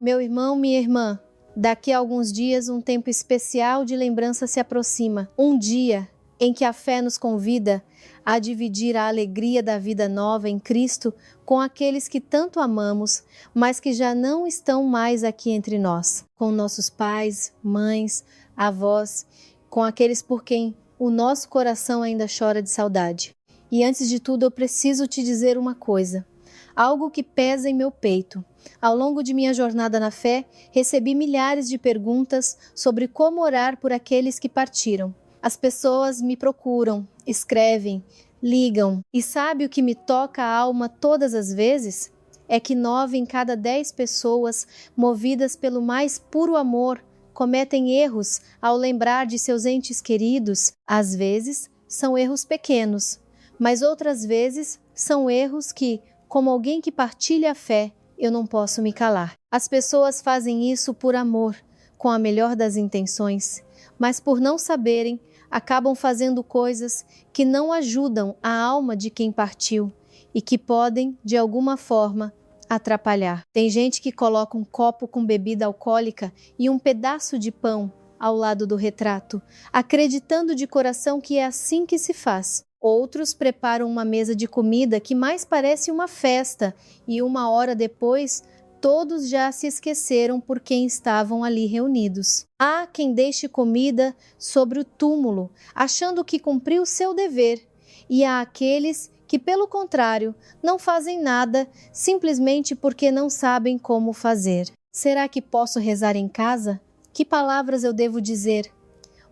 Meu irmão, minha irmã, daqui a alguns dias um tempo especial de lembrança se aproxima. Um dia em que a fé nos convida a dividir a alegria da vida nova em Cristo com aqueles que tanto amamos, mas que já não estão mais aqui entre nós. Com nossos pais, mães, avós, com aqueles por quem o nosso coração ainda chora de saudade. E antes de tudo eu preciso te dizer uma coisa, algo que pesa em meu peito. Ao longo de minha jornada na fé, recebi milhares de perguntas sobre como orar por aqueles que partiram. As pessoas me procuram, escrevem, ligam. E sabe o que me toca a alma todas as vezes? É que 9 em cada 10 pessoas, movidas pelo mais puro amor, cometem erros ao lembrar de seus entes queridos. Às vezes, são erros pequenos, mas outras vezes são erros que, como alguém que partilha a fé, eu não posso me calar. As pessoas fazem isso por amor, com a melhor das intenções, mas por não saberem, acabam fazendo coisas que não ajudam a alma de quem partiu e que podem, de alguma forma, atrapalhar. Tem gente que coloca um copo com bebida alcoólica e um pedaço de pão ao lado do retrato, acreditando de coração que é assim que se faz. Outros preparam uma mesa de comida que mais parece uma festa e 1 hora depois todos já se esqueceram por quem estavam ali reunidos. Há quem deixe comida sobre o túmulo, achando que cumpriu seu dever, e há aqueles que, pelo contrário, não fazem nada simplesmente porque não sabem como fazer. Será que posso rezar em casa? Que palavras eu devo dizer?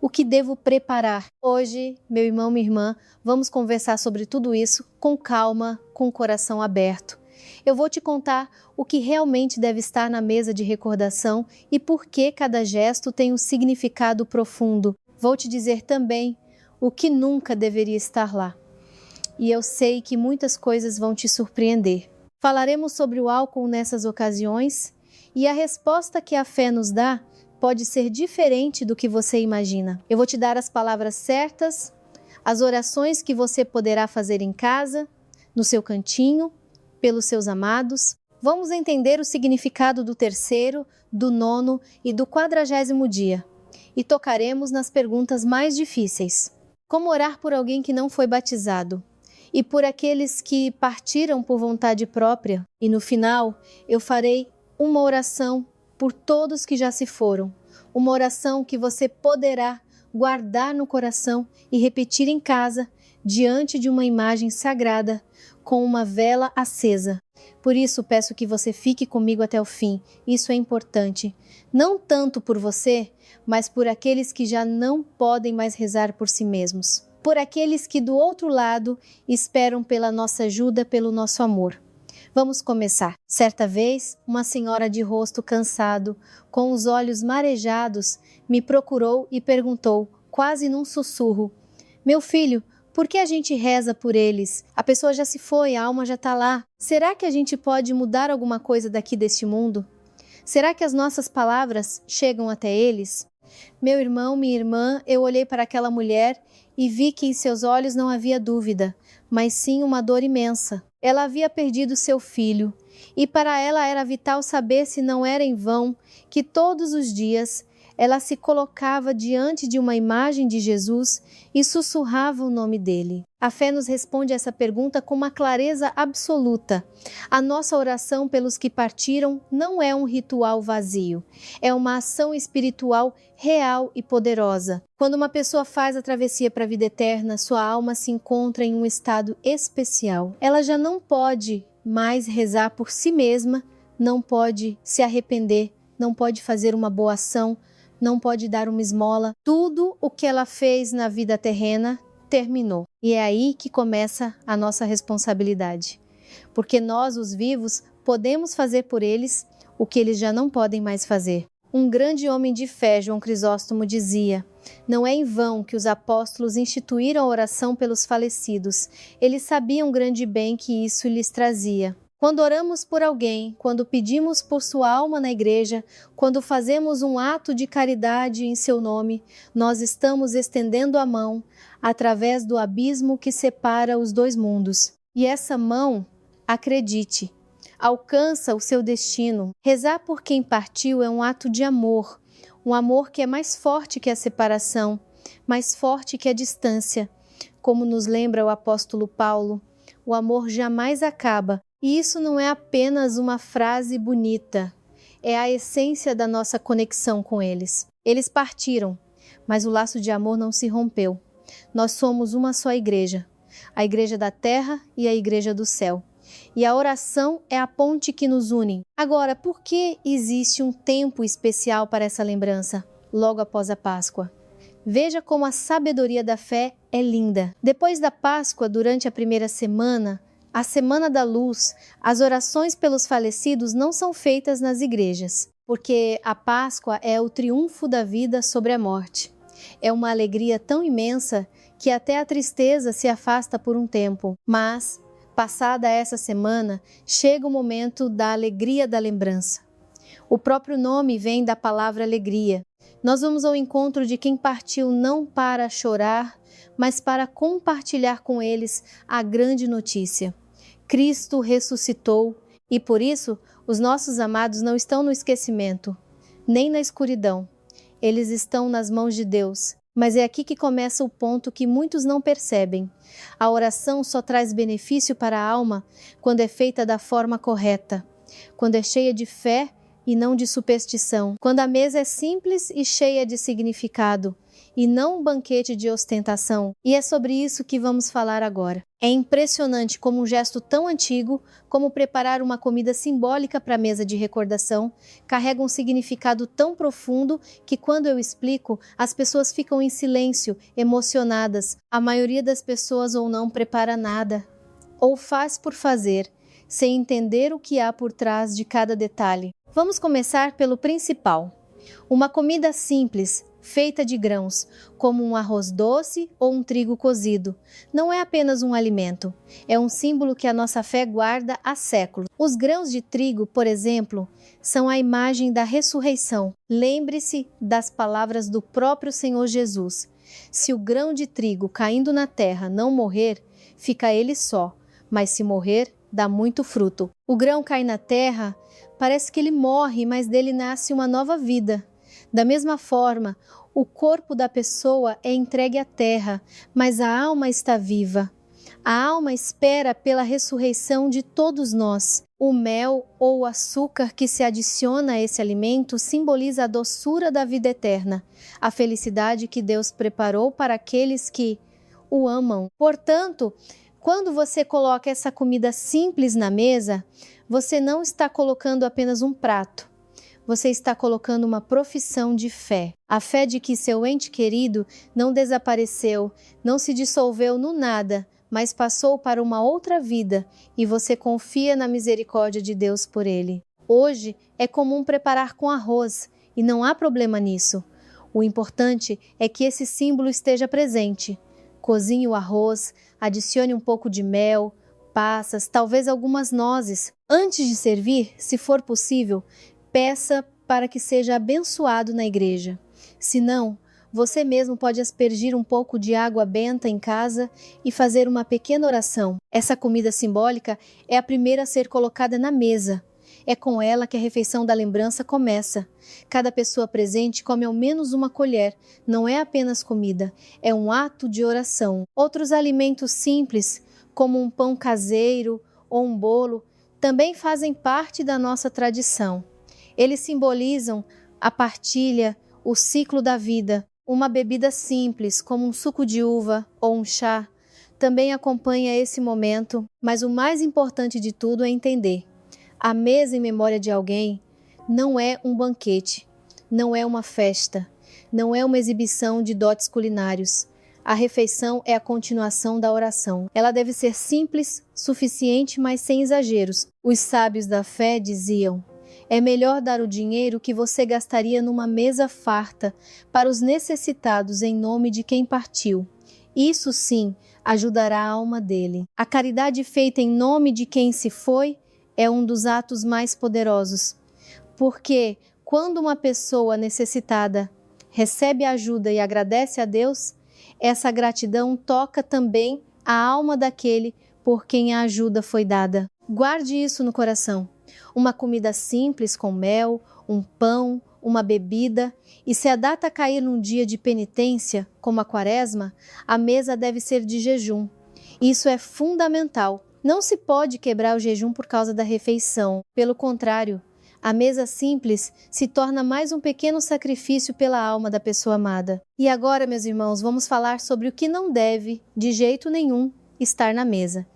O que devo preparar? Hoje, meu irmão, minha irmã, vamos conversar sobre tudo isso com calma, com o coração aberto. Eu vou te contar o que realmente deve estar na mesa de recordação e por que cada gesto tem um significado profundo. Vou te dizer também o que nunca deveria estar lá. E eu sei que muitas coisas vão te surpreender. Falaremos sobre o álcool nessas ocasiões e a resposta que a fé nos dá pode ser diferente do que você imagina. Eu vou te dar as palavras certas, as orações que você poderá fazer em casa, no seu cantinho, pelos seus amados. Vamos entender o significado do 3º, do 9º e do 40º dia. E tocaremos nas perguntas mais difíceis. Como orar por alguém que não foi batizado? E por aqueles que partiram por vontade própria? E no final, eu farei uma oração por todos que já se foram. Uma oração que você poderá guardar no coração e repetir em casa, diante de uma imagem sagrada, com uma vela acesa. Por isso, peço que você fique comigo até o fim. Isso é importante. Não tanto por você, mas por aqueles que já não podem mais rezar por si mesmos. Por aqueles que do outro lado esperam pela nossa ajuda, pelo nosso amor. Vamos começar. Certa vez, uma senhora de rosto cansado, com os olhos marejados, me procurou e perguntou, quase num sussurro: Meu filho, por que a gente reza por eles? A pessoa já se foi, a alma já está lá. Será que a gente pode mudar alguma coisa daqui deste mundo? Será que as nossas palavras chegam até eles? Meu irmão, minha irmã, eu olhei para aquela mulher e vi que em seus olhos não havia dúvida, mas sim uma dor imensa. Ela havia perdido seu filho, e para ela era vital saber se não era em vão que todos os dias ela se colocava diante de uma imagem de Jesus e sussurrava o nome dele. A fé nos responde essa pergunta com uma clareza absoluta. A nossa oração pelos que partiram não é um ritual vazio, é uma ação espiritual real e poderosa. Quando uma pessoa faz a travessia para a vida eterna, sua alma se encontra em um estado especial. Ela já não pode mais rezar por si mesma, não pode se arrepender, não pode fazer uma boa ação, não pode dar uma esmola. Tudo o que ela fez na vida terrena terminou. E é aí que começa a nossa responsabilidade. Porque nós, os vivos, podemos fazer por eles o que eles já não podem mais fazer. Um grande homem de fé, João Crisóstomo, dizia: não é em vão que os apóstolos instituíram a oração pelos falecidos. Eles sabiam o grande bem que isso lhes trazia. Quando oramos por alguém, quando pedimos por sua alma na igreja, quando fazemos um ato de caridade em seu nome, nós estamos estendendo a mão através do abismo que separa os dois mundos. E essa mão, acredite, alcança o seu destino. Rezar por quem partiu é um ato de amor, um amor que é mais forte que a separação, mais forte que a distância. Como nos lembra o apóstolo Paulo, o amor jamais acaba. E isso não é apenas uma frase bonita, é a essência da nossa conexão com eles. Eles partiram, mas o laço de amor não se rompeu. Nós somos uma só igreja, a igreja da terra e a igreja do céu. E a oração é a ponte que nos une. Agora, por que existe um tempo especial para essa lembrança, logo após a Páscoa? Veja como a sabedoria da fé é linda. Depois da Páscoa, durante a primeira semana, a Semana da Luz, as orações pelos falecidos não são feitas nas igrejas, porque a Páscoa é o triunfo da vida sobre a morte. É uma alegria tão imensa que até a tristeza se afasta por um tempo. Mas, passada essa semana, chega o momento da alegria da lembrança. O próprio nome vem da palavra alegria. Nós vamos ao encontro de quem partiu não para chorar, mas para compartilhar com eles a grande notícia. Cristo ressuscitou e, por isso, os nossos amados não estão no esquecimento, nem na escuridão. Eles estão nas mãos de Deus. Mas é aqui que começa o ponto que muitos não percebem. A oração só traz benefício para a alma quando é feita da forma correta, quando é cheia de fé e não de superstição, quando a mesa é simples e cheia de significado, e não um banquete de ostentação. E é sobre isso que vamos falar agora. É impressionante como um gesto tão antigo como preparar uma comida simbólica para a mesa de recordação carrega um significado tão profundo que, quando eu explico, as pessoas ficam em silêncio, emocionadas. A maioria das pessoas ou não prepara nada, ou faz por fazer, sem entender o que há por trás de cada detalhe. Vamos começar pelo principal. Uma comida simples, feita de grãos, como um arroz doce ou um trigo cozido, não é apenas um alimento, é um símbolo que a nossa fé guarda há séculos. Os grãos de trigo, por exemplo, são a imagem da ressurreição. Lembre-se das palavras do próprio Senhor Jesus. Se o grão de trigo caindo na terra não morrer, fica ele só, mas se morrer, dá muito fruto. O grão cai na terra, parece que ele morre, mas dele nasce uma nova vida. Da mesma forma, o corpo da pessoa é entregue à terra, mas a alma está viva. A alma espera pela ressurreição de todos nós. O mel ou o açúcar que se adiciona a esse alimento simboliza a doçura da vida eterna, a felicidade que Deus preparou para aqueles que o amam. Portanto, quando você coloca essa comida simples na mesa, você não está colocando apenas um prato. Você está colocando uma profissão de fé. A fé de que seu ente querido não desapareceu, não se dissolveu no nada, mas passou para uma outra vida e você confia na misericórdia de Deus por ele. Hoje é comum preparar com arroz e não há problema nisso. O importante é que esse símbolo esteja presente. Cozinhe o arroz, adicione um pouco de mel, passas, talvez algumas nozes. Antes de servir, se for possível, peça para que seja abençoado na igreja. Se não, você mesmo pode aspergir um pouco de água benta em casa e fazer uma pequena oração. Essa comida simbólica é a primeira a ser colocada na mesa. É com ela que a refeição da lembrança começa. Cada pessoa presente come ao menos uma colher. Não é apenas comida, é um ato de oração. Outros alimentos simples, como um pão caseiro ou um bolo, também fazem parte da nossa tradição. Eles simbolizam a partilha, o ciclo da vida. Uma bebida simples, como um suco de uva ou um chá, também acompanha esse momento, mas o mais importante de tudo é entender: a mesa em memória de alguém não é um banquete, não é uma festa, não é uma exibição de dotes culinários. A refeição é a continuação da oração. Ela deve ser simples, suficiente, mas sem exageros. Os sábios da fé diziam: é melhor dar o dinheiro que você gastaria numa mesa farta para os necessitados em nome de quem partiu. Isso sim ajudará a alma dele. A caridade feita em nome de quem se foi é um dos atos mais poderosos, porque quando uma pessoa necessitada recebe ajuda e agradece a Deus, essa gratidão toca também a alma daquele por quem a ajuda foi dada. Guarde isso no coração. Uma comida simples com mel, um pão, uma bebida, e se a data cair num dia de penitência, como a Quaresma, a mesa deve ser de jejum. Isso é fundamental. Não se pode quebrar o jejum por causa da refeição. Pelo contrário, a mesa simples se torna mais um pequeno sacrifício pela alma da pessoa amada. E agora, meus irmãos, vamos falar sobre o que não deve, de jeito nenhum, estar na mesa.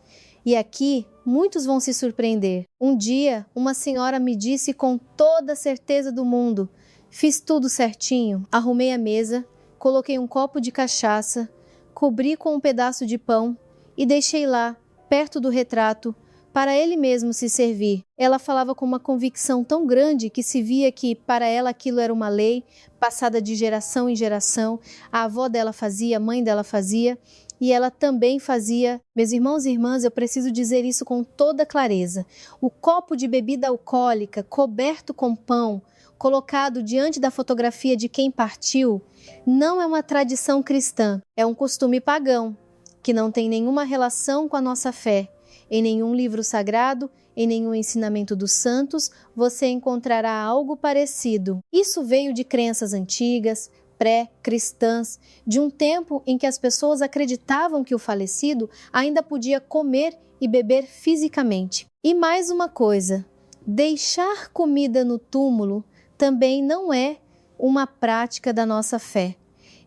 E aqui, muitos vão se surpreender. Um dia, uma senhora me disse com toda a certeza do mundo: fiz tudo certinho, arrumei a mesa, coloquei um copo de cachaça, cobri com um pedaço de pão e deixei lá, perto do retrato, para ele mesmo se servir. Ela falava com uma convicção tão grande que se via que para ela aquilo era uma lei, passada de geração em geração. A avó dela fazia, a mãe dela fazia, e ela também fazia. Meus irmãos e irmãs, eu preciso dizer isso com toda clareza. O copo de bebida alcoólica, coberto com pão, colocado diante da fotografia de quem partiu, não é uma tradição cristã, é um costume pagão, que não tem nenhuma relação com a nossa fé. Em nenhum livro sagrado, em nenhum ensinamento dos santos, você encontrará algo parecido. Isso veio de crenças antigas, pré-cristãs, de um tempo em que as pessoas acreditavam que o falecido ainda podia comer e beber fisicamente. E mais uma coisa, deixar comida no túmulo também não é uma prática da nossa fé.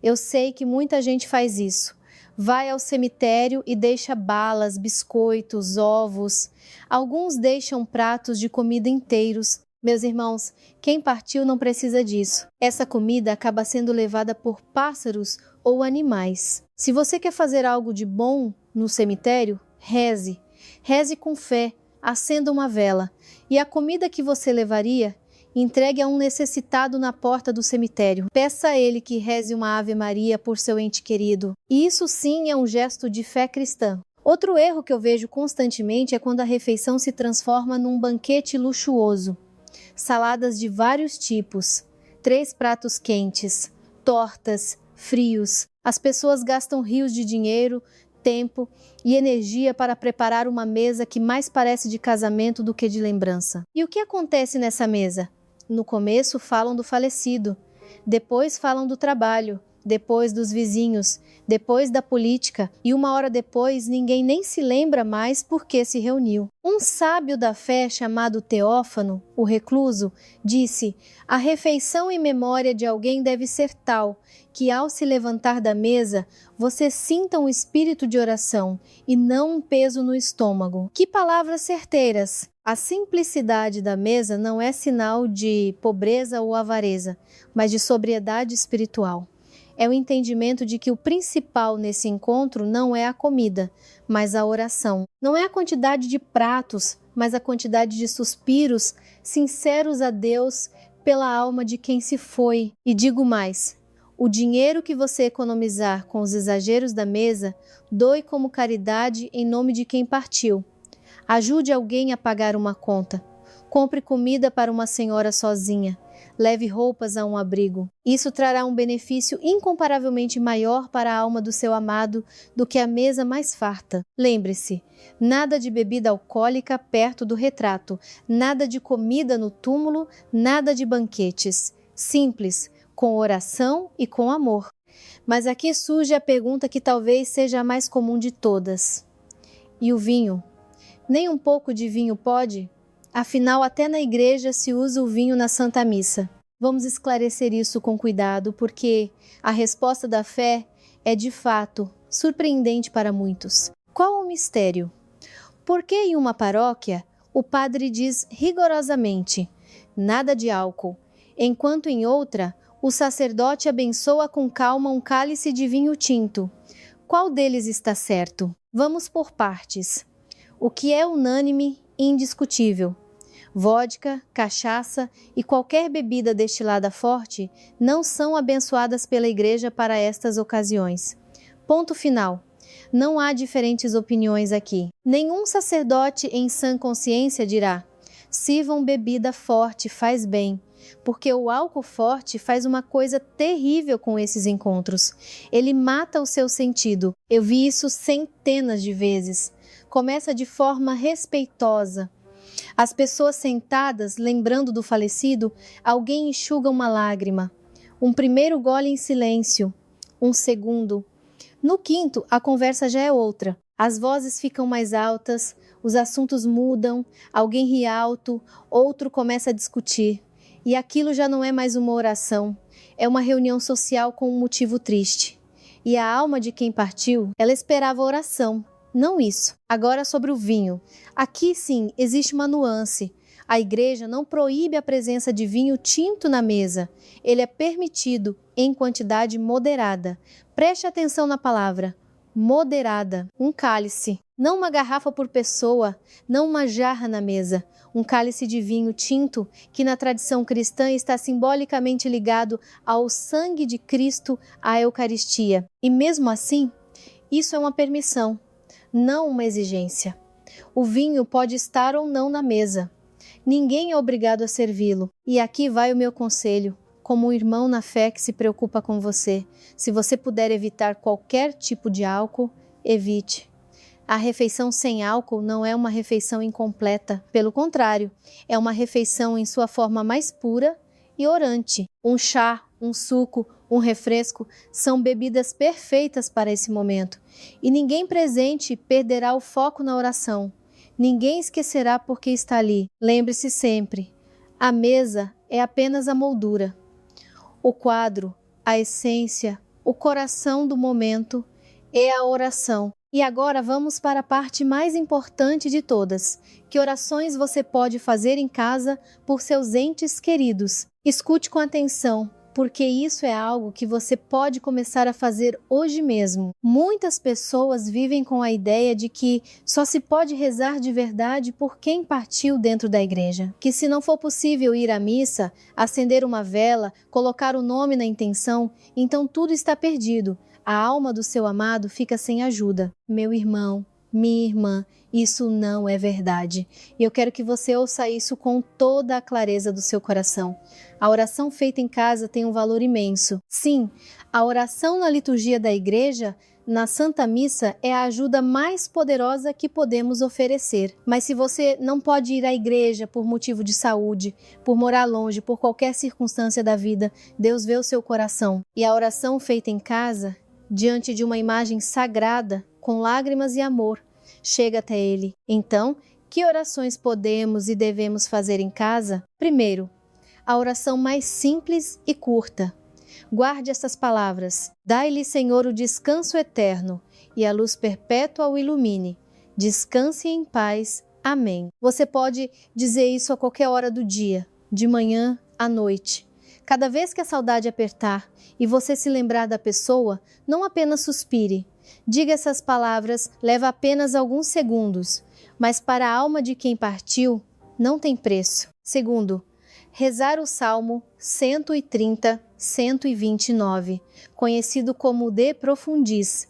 Eu sei que muita gente faz isso. Vai ao cemitério e deixa balas, biscoitos, ovos. Alguns deixam pratos de comida inteiros. Meus irmãos, quem partiu não precisa disso. Essa comida acaba sendo levada por pássaros ou animais. Se você quer fazer algo de bom no cemitério, reze. Reze com fé, acenda uma vela. E a comida que você levaria, entregue a um necessitado na porta do cemitério. Peça a ele que reze uma Ave Maria por seu ente querido. E isso sim é um gesto de fé cristã. Outro erro que eu vejo constantemente é quando a refeição se transforma num banquete luxuoso. Saladas de vários tipos, 3 pratos quentes, tortas, frios. As pessoas gastam rios de dinheiro, tempo e energia para preparar uma mesa que mais parece de casamento do que de lembrança. E o que acontece nessa mesa? No começo falam do falecido, depois falam do trabalho, depois dos vizinhos, depois da política, e 1 hora depois ninguém nem se lembra mais por que se reuniu. Um sábio da fé chamado Teófano, o recluso, disse: a refeição em memória de alguém deve ser tal que ao se levantar da mesa, você sinta um espírito de oração e não um peso no estômago. Que palavras certeiras! A simplicidade da mesa não é sinal de pobreza ou avareza, mas de sobriedade espiritual. É o entendimento de que o principal nesse encontro não é a comida, mas a oração. Não é a quantidade de pratos, mas a quantidade de suspiros sinceros a Deus pela alma de quem se foi. E digo mais, o dinheiro que você economizar com os exageros da mesa, doe como caridade em nome de quem partiu. Ajude alguém a pagar uma conta. Compre comida para uma senhora sozinha. Leve roupas a um abrigo. Isso trará um benefício incomparavelmente maior para a alma do seu amado do que a mesa mais farta. Lembre-se, nada de bebida alcoólica perto do retrato, nada de comida no túmulo, nada de banquetes. Simples, com oração e com amor. Mas aqui surge a pergunta que talvez seja a mais comum de todas. E o vinho? Nem um pouco de vinho pode? Afinal, até na igreja se usa o vinho na Santa Missa. Vamos esclarecer isso com cuidado, porque a resposta da fé é, de fato, surpreendente para muitos. Qual o mistério? Por que em uma paróquia o padre diz rigorosamente nada de álcool, enquanto em outra o sacerdote abençoa com calma um cálice de vinho tinto? Qual deles está certo? Vamos por partes. O que é unânime e indiscutível? Vodka, cachaça e qualquer bebida destilada forte não são abençoadas pela Igreja para estas ocasiões. Ponto final. Não há diferentes opiniões aqui. Nenhum sacerdote em sã consciência dirá: sirvam bebida forte, faz bem, porque o álcool forte faz uma coisa terrível com esses encontros. Ele mata o seu sentido. Eu vi isso centenas de vezes. Começa de forma respeitosa. As pessoas sentadas, lembrando do falecido, alguém enxuga uma lágrima. Um primeiro gole em silêncio, um segundo. No quinto, a conversa já é outra. As vozes ficam mais altas, os assuntos mudam, alguém ri alto, outro começa a discutir. E aquilo já não é mais uma oração, é uma reunião social com um motivo triste. E a alma de quem partiu, ela esperava oração, não isso. Agora sobre o vinho. Aqui sim, existe uma nuance. A igreja não proíbe a presença de vinho tinto na mesa. Ele é permitido em quantidade moderada. Preste atenção na palavra, moderada. Um cálice, não uma garrafa por pessoa, não uma jarra na mesa. Um cálice de vinho tinto que na tradição cristã está simbolicamente ligado ao sangue de Cristo, à Eucaristia. E mesmo assim, isso é uma permissão, não uma exigência. O vinho pode estar ou não na mesa. Ninguém é obrigado a servi-lo. E aqui vai o meu conselho, como um irmão na fé que se preocupa com você. Se você puder evitar qualquer tipo de álcool, evite. A refeição sem álcool não é uma refeição incompleta. Pelo contrário, é uma refeição em sua forma mais pura e orante. Um chá, um suco, um refresco são bebidas perfeitas para esse momento. E ninguém presente perderá o foco na oração. Ninguém esquecerá porque está ali. Lembre-se sempre, a mesa é apenas a moldura. O quadro, a essência, o coração do momento é a oração. E agora vamos para a parte mais importante de todas. Que orações você pode fazer em casa por seus entes queridos? Escute com atenção, porque isso é algo que você pode começar a fazer hoje mesmo. Muitas pessoas vivem com a ideia de que só se pode rezar de verdade por quem partiu dentro da igreja. Que se não for possível ir à missa, acender uma vela, colocar o nome na intenção, então tudo está perdido. A alma do seu amado fica sem ajuda. Meu irmão, minha irmã, isso não é verdade. E eu quero que você ouça isso com toda a clareza do seu coração. A oração feita em casa tem um valor imenso. Sim, a oração na liturgia da igreja, na Santa Missa, é a ajuda mais poderosa que podemos oferecer. Mas se você não pode ir à igreja por motivo de saúde, por morar longe, por qualquer circunstância da vida, Deus vê o seu coração. E a oração feita em casa, diante de uma imagem sagrada, com lágrimas e amor, chega até Ele. Então, que orações podemos e devemos fazer em casa? Primeiro, a oração mais simples e curta. Guarde essas palavras. Dai-lhe, Senhor, o descanso eterno e a luz perpétua o ilumine. Descanse em paz. Amém. Você pode dizer isso a qualquer hora do dia, de manhã à noite. Cada vez que a saudade apertar e você se lembrar da pessoa, não apenas suspire. Diga essas palavras, leva apenas alguns segundos, mas para a alma de quem partiu, não tem preço. Segundo, rezar o Salmo 130, 129, conhecido como De Profundis.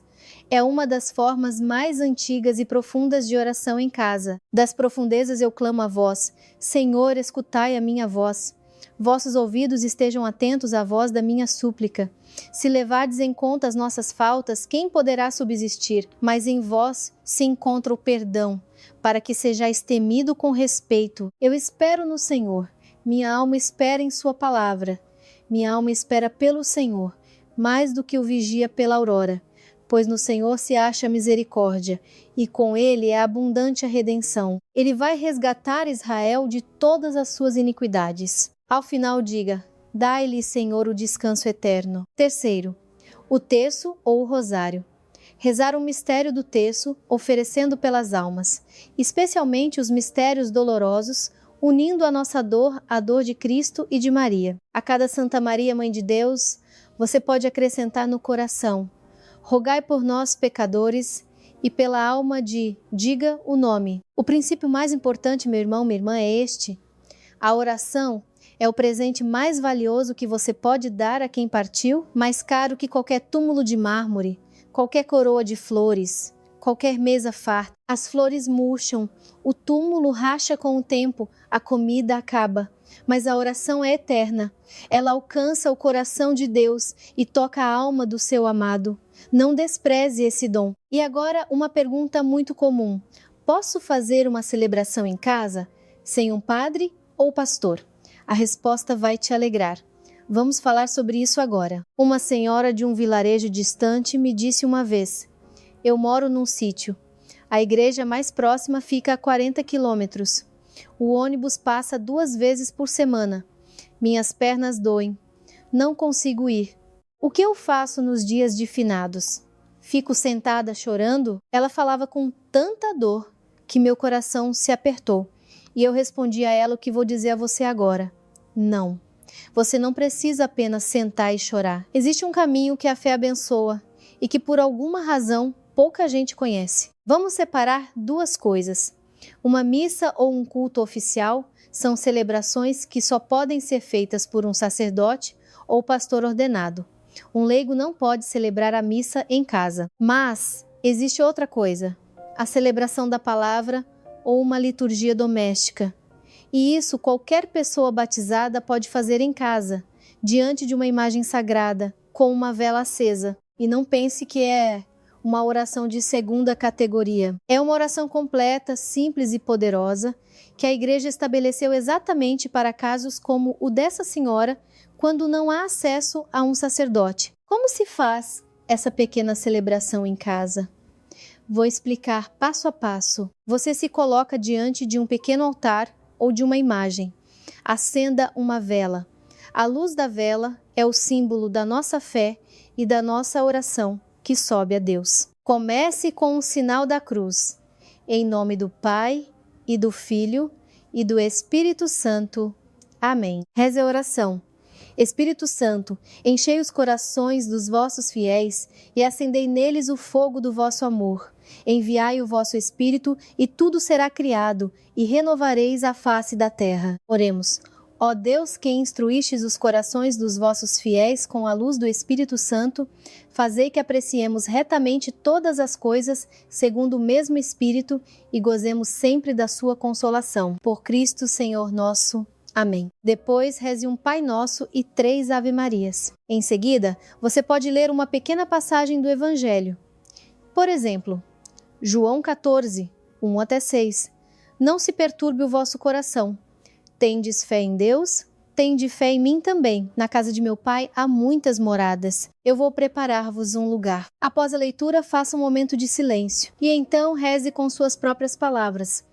É uma das formas mais antigas e profundas de oração em casa. Das profundezas eu clamo a vós, Senhor, escutai a minha voz. Vossos ouvidos estejam atentos à voz da minha súplica. Se levardes em conta as nossas faltas, quem poderá subsistir? Mas em vós se encontra o perdão, para que sejais temido com respeito. Eu espero no Senhor. Minha alma espera em sua palavra. Minha alma espera pelo Senhor, mais do que o vigia pela aurora. Pois no Senhor se acha misericórdia, e com Ele é abundante a redenção. Ele vai resgatar Israel de todas as suas iniquidades. Ao final diga, dai-lhe, Senhor, o descanso eterno. Terceiro, o terço ou o rosário. Rezar o mistério do terço, oferecendo pelas almas, especialmente os mistérios dolorosos, unindo a nossa dor à dor de Cristo e de Maria. A cada Santa Maria, Mãe de Deus, você pode acrescentar no coração, rogai por nós, pecadores, e pela alma de, diga o nome. O princípio mais importante, meu irmão, minha irmã, é este. A oração é o presente mais valioso que você pode dar a quem partiu, mais caro que qualquer túmulo de mármore, qualquer coroa de flores, qualquer mesa farta. As flores murcham, o túmulo racha com o tempo, a comida acaba. Mas a oração é eterna. Ela alcança o coração de Deus e toca a alma do seu amado. Não despreze esse dom. E agora uma pergunta muito comum. Posso fazer uma celebração em casa, sem um padre ou pastor? A resposta vai te alegrar. Vamos falar sobre isso agora. Uma senhora de um vilarejo distante me disse uma vez: eu moro num sítio. A igreja mais próxima fica a 40 quilômetros. O ônibus passa 2 vezes por semana. Minhas pernas doem. Não consigo ir. O que eu faço nos dias de finados? Fico sentada chorando? Ela falava com tanta dor que meu coração se apertou. E eu respondi a ela o que vou dizer a você agora. Não. Você não precisa apenas sentar e chorar. Existe um caminho que a fé abençoa e que por alguma razão pouca gente conhece. Vamos separar 2 coisas. Uma missa ou um culto oficial são celebrações que só podem ser feitas por um sacerdote ou pastor ordenado. Um leigo não pode celebrar a missa em casa. Mas existe outra coisa, a celebração da palavra ou uma liturgia doméstica. E isso qualquer pessoa batizada pode fazer em casa, diante de uma imagem sagrada, com uma vela acesa. E não pense que é uma oração de segunda categoria. É uma oração completa, simples e poderosa, que a igreja estabeleceu exatamente para casos como o dessa senhora, quando não há acesso a um sacerdote. Como se faz essa pequena celebração em casa? Vou explicar passo a passo. Você se coloca diante de um pequeno altar ou de uma imagem. Acenda uma vela. A luz da vela é o símbolo da nossa fé e da nossa oração que sobe a Deus. Comece com o sinal da cruz. Em nome do Pai, e do Filho, e do Espírito Santo. Amém. Reze a oração. Espírito Santo, enchei os corações dos vossos fiéis e acendei neles o fogo do vosso amor. Enviai o vosso Espírito e tudo será criado, e renovareis a face da terra. Oremos. Ó Deus, que instruístes os corações dos vossos fiéis com a luz do Espírito Santo, fazei que apreciemos retamente todas as coisas segundo o mesmo Espírito e gozemos sempre da sua consolação. Por Cristo, Senhor nosso. Amém. Depois, reze um Pai Nosso e 3 Ave-Marias. Em seguida, você pode ler uma pequena passagem do Evangelho. Por exemplo, João 14, 1 até 6. Não se perturbe o vosso coração. Tendes fé em Deus? Tende fé em mim também. Na casa de meu Pai há muitas moradas. Eu vou preparar-vos um lugar. Após a leitura, faça um momento de silêncio. E então reze com suas próprias palavras,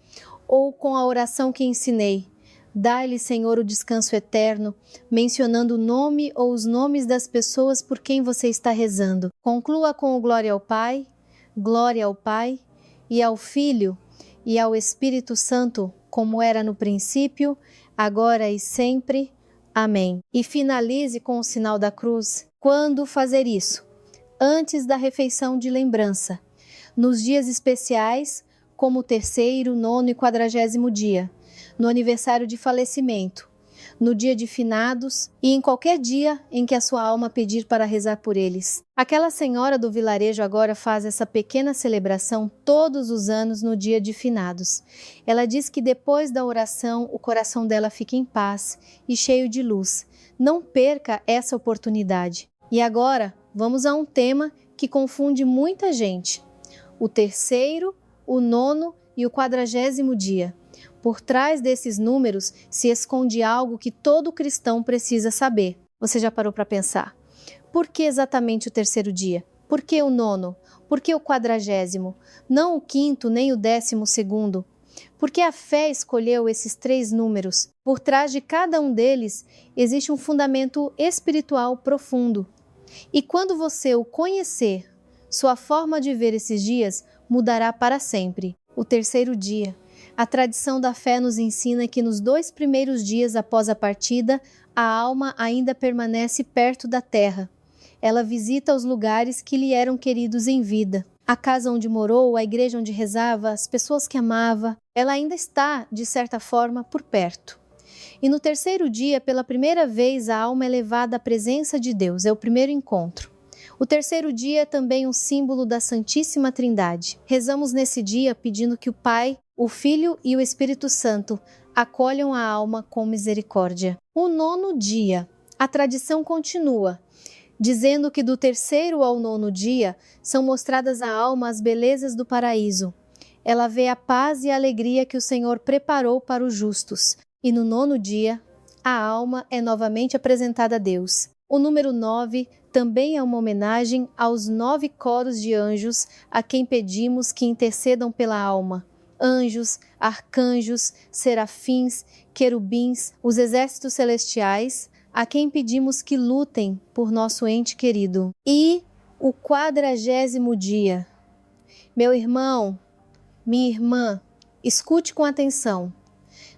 ou com a oração que ensinei. Dai-lhe, Senhor, o descanso eterno, mencionando o nome ou os nomes das pessoas por quem você está rezando. Conclua com o glória ao Pai, e ao Filho, e ao Espírito Santo, como era no princípio, agora e sempre. Amém. E finalize com o sinal da cruz. Quando fazer isso? Antes da refeição de lembrança. Nos dias especiais, como o 3º, 9º e 40º dia. No aniversário de falecimento, no dia de finados e em qualquer dia em que a sua alma pedir para rezar por eles. Aquela senhora do vilarejo agora faz essa pequena celebração todos os anos no dia de finados. Ela diz que depois da oração o coração dela fica em paz e cheio de luz. Não perca essa oportunidade. E agora vamos a um tema que confunde muita gente. O 3º, o 9º e o 40º dia. Por trás desses números se esconde algo que todo cristão precisa saber. Você já parou para pensar? Por que exatamente o 3º dia? Por que o 9º? Por que o 40º? Não o 5º nem o 12º? Por que a fé escolheu esses 3 números? Por trás de cada um deles existe um fundamento espiritual profundo. E quando você o conhecer, sua forma de ver esses dias mudará para sempre. O 3º dia. A tradição da fé nos ensina que nos 2 primeiros dias após a partida, a alma ainda permanece perto da terra. Ela visita os lugares que lhe eram queridos em vida. A casa onde morou, a igreja onde rezava, as pessoas que amava, ela ainda está, de certa forma, por perto. E no 3º dia, pela primeira vez, a alma é levada à presença de Deus, é o primeiro encontro. O 3º dia é também um símbolo da Santíssima Trindade. Rezamos nesse dia pedindo que o Pai, o Filho e o Espírito Santo acolham a alma com misericórdia. O 9º dia, a tradição continua, dizendo que do 3º ao 9º dia são mostradas à alma as belezas do paraíso. Ela vê a paz e a alegria que o Senhor preparou para os justos. E no 9º dia, a alma é novamente apresentada a Deus. O número 9 também é uma homenagem aos 9 coros de anjos a quem pedimos que intercedam pela alma. Anjos, arcanjos, serafins, querubins, os exércitos celestiais, a quem pedimos que lutem por nosso ente querido. E o 40º dia. Meu irmão, minha irmã, escute com atenção.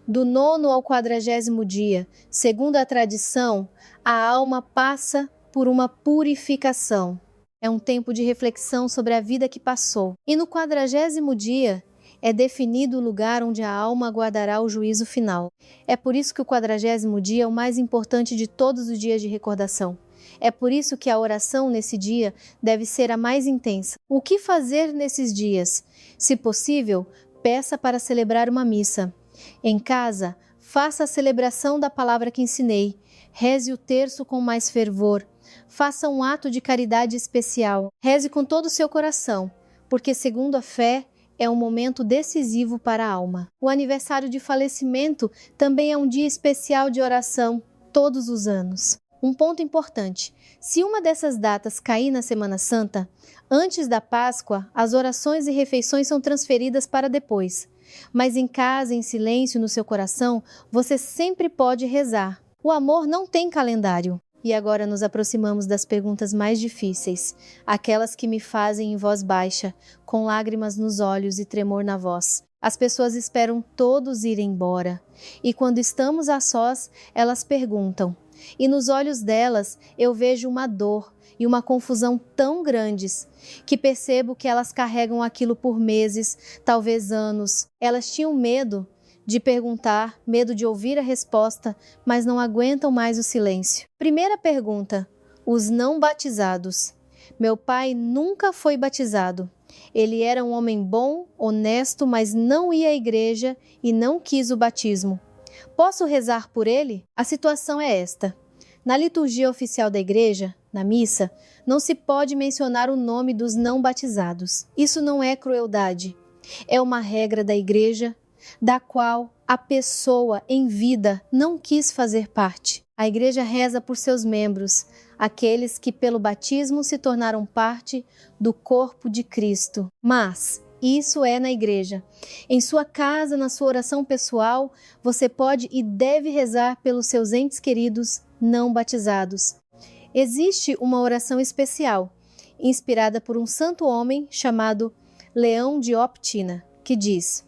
Do 9º ao 40º dia, segundo a tradição, a alma passa por uma purificação. É um tempo de reflexão sobre a vida que passou. E no 40º dia, é definido o lugar onde a alma aguardará o juízo final. É por isso que o 40º dia é o mais importante de todos os dias de recordação. É por isso que a oração nesse dia deve ser a mais intensa. O que fazer nesses dias? Se possível, peça para celebrar uma missa. Em casa, faça a celebração da palavra que ensinei. Reze o terço com mais fervor. Faça um ato de caridade especial. Reze com todo o seu coração, porque segundo a fé, é um momento decisivo para a alma. O aniversário de falecimento também é um dia especial de oração, todos os anos. Um ponto importante: se uma dessas datas cair na Semana Santa, antes da Páscoa, as orações e refeições são transferidas para depois. Mas em casa, em silêncio, no seu coração, você sempre pode rezar. O amor não tem calendário. E agora nos aproximamos das perguntas mais difíceis, aquelas que me fazem em voz baixa, com lágrimas nos olhos e tremor na voz. As pessoas esperam todos ir embora. E quando estamos a sós, elas perguntam. E nos olhos delas eu vejo uma dor e uma confusão tão grandes que percebo que elas carregam aquilo por meses, talvez anos. Elas tinham medo de perguntar, medo de ouvir a resposta, mas não aguentam mais o silêncio. Primeira pergunta: os não batizados. Meu pai nunca foi batizado. Ele era um homem bom, honesto, mas não ia à igreja e não quis o batismo. Posso rezar por ele? A situação é esta. Na liturgia oficial da igreja, na missa, não se pode mencionar o nome dos não batizados. Isso não é crueldade. É uma regra da igreja, da qual a pessoa em vida não quis fazer parte. A igreja reza por seus membros, aqueles que pelo batismo se tornaram parte do corpo de Cristo. Mas isso é na igreja. Em sua casa, na sua oração pessoal, você pode e deve rezar pelos seus entes queridos não batizados. Existe uma oração especial, inspirada por um santo homem chamado Leão de Optina, que diz: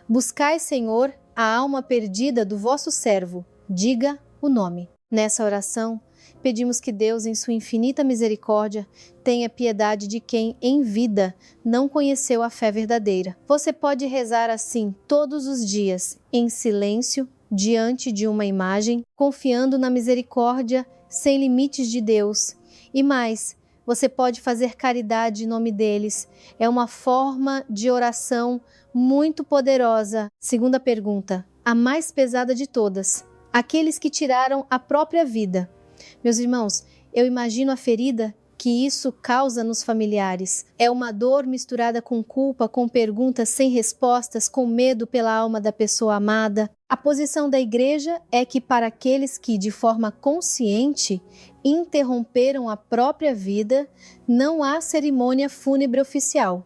Buscai, Senhor, a alma perdida do vosso servo, diga o nome. Nessa oração, pedimos que Deus, em sua infinita misericórdia, tenha piedade de quem, em vida, não conheceu a fé verdadeira. Você pode rezar assim todos os dias, em silêncio, diante de uma imagem, confiando na misericórdia sem limites de Deus. E mais, você pode fazer caridade em nome deles. É uma forma de oração muito poderosa. Segunda pergunta, a mais pesada de todas: aqueles que tiraram a própria vida. Meus irmãos, eu imagino a ferida que isso causa nos familiares. É uma dor misturada com culpa, com perguntas sem respostas, com medo pela alma da pessoa amada. A posição da igreja é que para aqueles que, de forma consciente, interromperam a própria vida, não há cerimônia fúnebre oficial.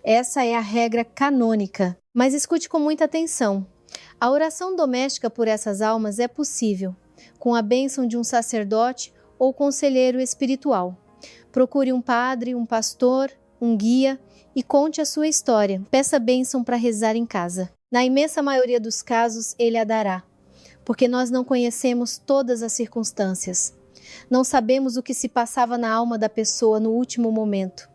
Essa é a regra canônica. Mas escute com muita atenção. A oração doméstica por essas almas é possível, com a bênção de um sacerdote ou conselheiro espiritual. Procure um padre, um pastor, um guia e conte a sua história. Peça bênção para rezar em casa. Na imensa maioria dos casos, ele a dará, porque nós não conhecemos todas as circunstâncias. Não sabemos o que se passava na alma da pessoa no último momento.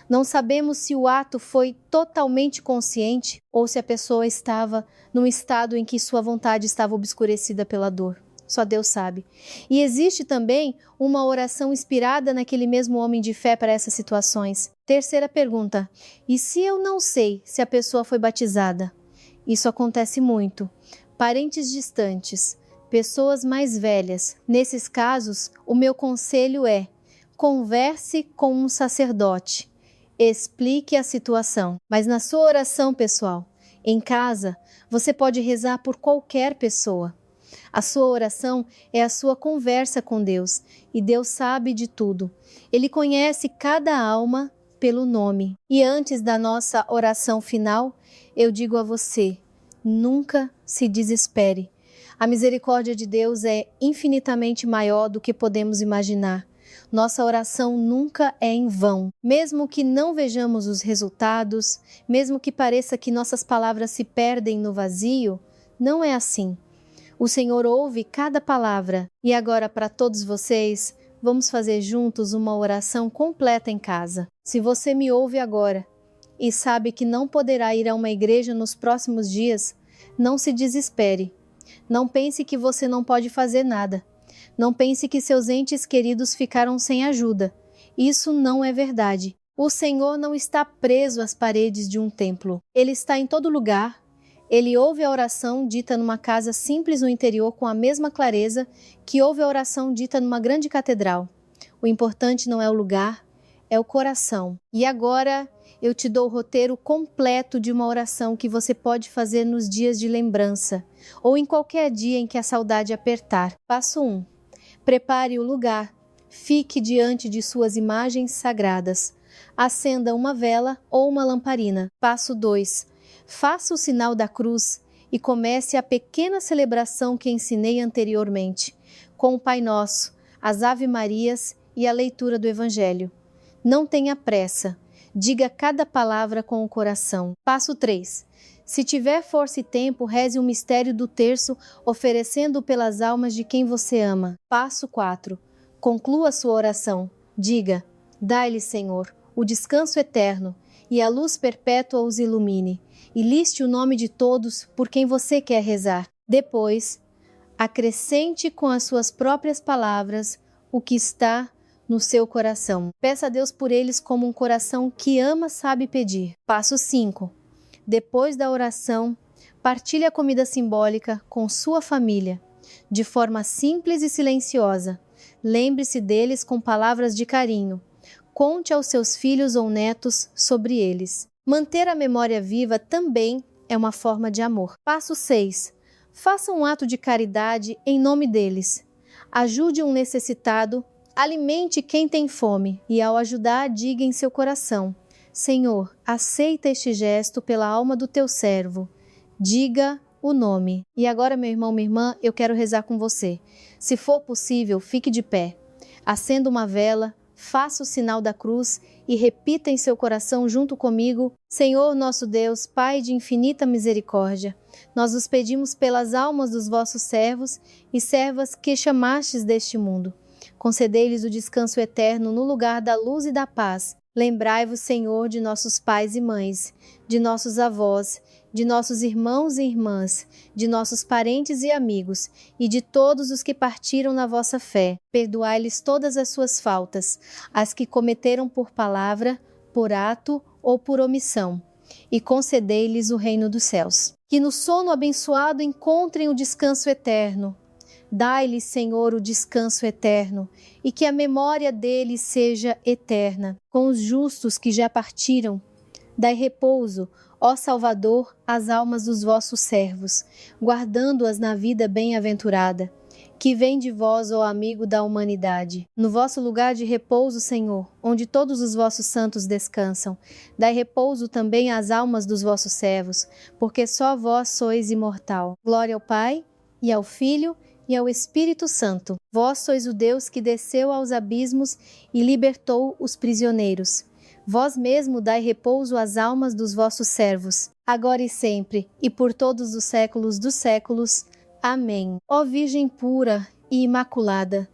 Não sabemos se o ato foi totalmente consciente ou se a pessoa estava num estado em que sua vontade estava obscurecida pela dor. Só Deus sabe. E existe também uma oração inspirada naquele mesmo homem de fé para essas situações. Terceira pergunta: e se eu não sei se a pessoa foi batizada? Isso acontece muito. Parentes distantes, pessoas mais velhas. Nesses casos, o meu conselho é: converse com um sacerdote. Explique a situação. Mas na sua oração pessoal, em casa, você pode rezar por qualquer pessoa. A sua oração é a sua conversa com Deus, e Deus sabe de tudo. Ele conhece cada alma pelo nome. E antes da nossa oração final, eu digo a você, nunca se desespere. A misericórdia de Deus é infinitamente maior do que podemos imaginar. Nossa oração nunca é em vão. Mesmo que não vejamos os resultados, mesmo que pareça que nossas palavras se perdem no vazio, não é assim. O Senhor ouve cada palavra. E agora, para todos vocês, vamos fazer juntos uma oração completa em casa. Se você me ouve agora e sabe que não poderá ir a uma igreja nos próximos dias, não se desespere. Não pense que você não pode fazer nada. Não pense que seus entes queridos ficaram sem ajuda. Isso não é verdade. O Senhor não está preso às paredes de um templo. Ele está em todo lugar. Ele ouve a oração dita numa casa simples no interior com a mesma clareza que ouve a oração dita numa grande catedral. O importante não é o lugar, é o coração. E agora eu te dou o roteiro completo de uma oração que você pode fazer nos dias de lembrança ou em qualquer dia em que a saudade apertar. Passo 1. Prepare o lugar. Fique diante de suas imagens sagradas. Acenda uma vela ou uma lamparina. Passo 2. Faça o sinal da cruz e comece a pequena celebração que ensinei anteriormente, com o Pai Nosso, as Ave-Marias e a leitura do Evangelho. Não tenha pressa, diga cada palavra com o coração. Passo 3. Se tiver força e tempo, reze o mistério do terço, oferecendo pelas almas de quem você ama. Passo 4. Conclua sua oração. Diga: dai-lhe, Senhor, o descanso eterno, e a luz perpétua os ilumine, e liste o nome de todos por quem você quer rezar. Depois, acrescente com as suas próprias palavras o que está no seu coração. Peça a Deus por eles como um coração que ama sabe pedir. Passo 5. Depois da oração, partilhe a comida simbólica com sua família, de forma simples e silenciosa. Lembre-se deles com palavras de carinho. Conte aos seus filhos ou netos sobre eles. Manter a memória viva também é uma forma de amor. Passo 6. Faça um ato de caridade em nome deles. Ajude um necessitado, alimente quem tem fome e, ao ajudar, diga em seu coração: Senhor, aceita este gesto pela alma do teu servo. Diga o nome. E agora, meu irmão, minha irmã, eu quero rezar com você. Se for possível, fique de pé. Acenda uma vela, faça o sinal da cruz e repita em seu coração junto comigo: Senhor nosso Deus, Pai de infinita misericórdia, nós os pedimos pelas almas dos vossos servos e servas que chamastes deste mundo. Concedei-lhes o descanso eterno no lugar da luz e da paz. Lembrai-vos, Senhor, de nossos pais e mães, de nossos avós, de nossos irmãos e irmãs, de nossos parentes e amigos, e de todos os que partiram na vossa fé. Perdoai-lhes todas as suas faltas, as que cometeram por palavra, por ato ou por omissão, e concedei-lhes o reino dos céus. Que no sono abençoado encontrem o descanso eterno. Dai-lhes, Senhor, o descanso eterno, e que a memória deles seja eterna. Com os justos que já partiram, dai repouso, ó Salvador, às almas dos vossos servos, guardando-as na vida bem-aventurada, que vem de vós, ó amigo da humanidade. No vosso lugar de repouso, Senhor, onde todos os vossos santos descansam, dai repouso também às almas dos vossos servos, porque só vós sois imortal. Glória ao Pai, e ao Filho, e ao Espírito Santo. Vós sois o Deus que desceu aos abismos e libertou os prisioneiros. Vós mesmo dai repouso às almas dos vossos servos, agora e sempre, e por todos os séculos dos séculos. Amém. Ó Virgem pura e imaculada,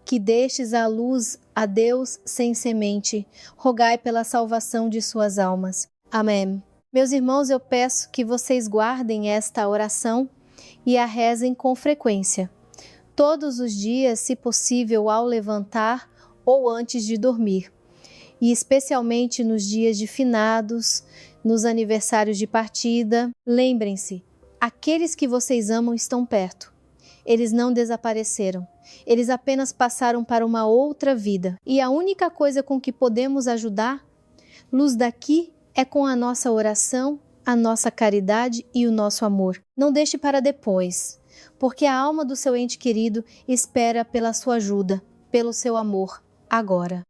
que destes à luz a Deus sem semente, rogai pela salvação de suas almas. Amém. Meus irmãos, eu peço que vocês guardem esta oração e a rezem com frequência. Todos os dias, se possível, ao levantar ou antes de dormir. E especialmente nos dias de finados, nos aniversários de partida. Lembrem-se, aqueles que vocês amam estão perto. Eles não desapareceram. Eles apenas passaram para uma outra vida. E a única coisa com que podemos ajudar, Luz daqui é com a nossa oração, a nossa caridade e o nosso amor. Não deixe para depois, porque a alma do seu ente querido espera pela sua ajuda, pelo seu amor, agora.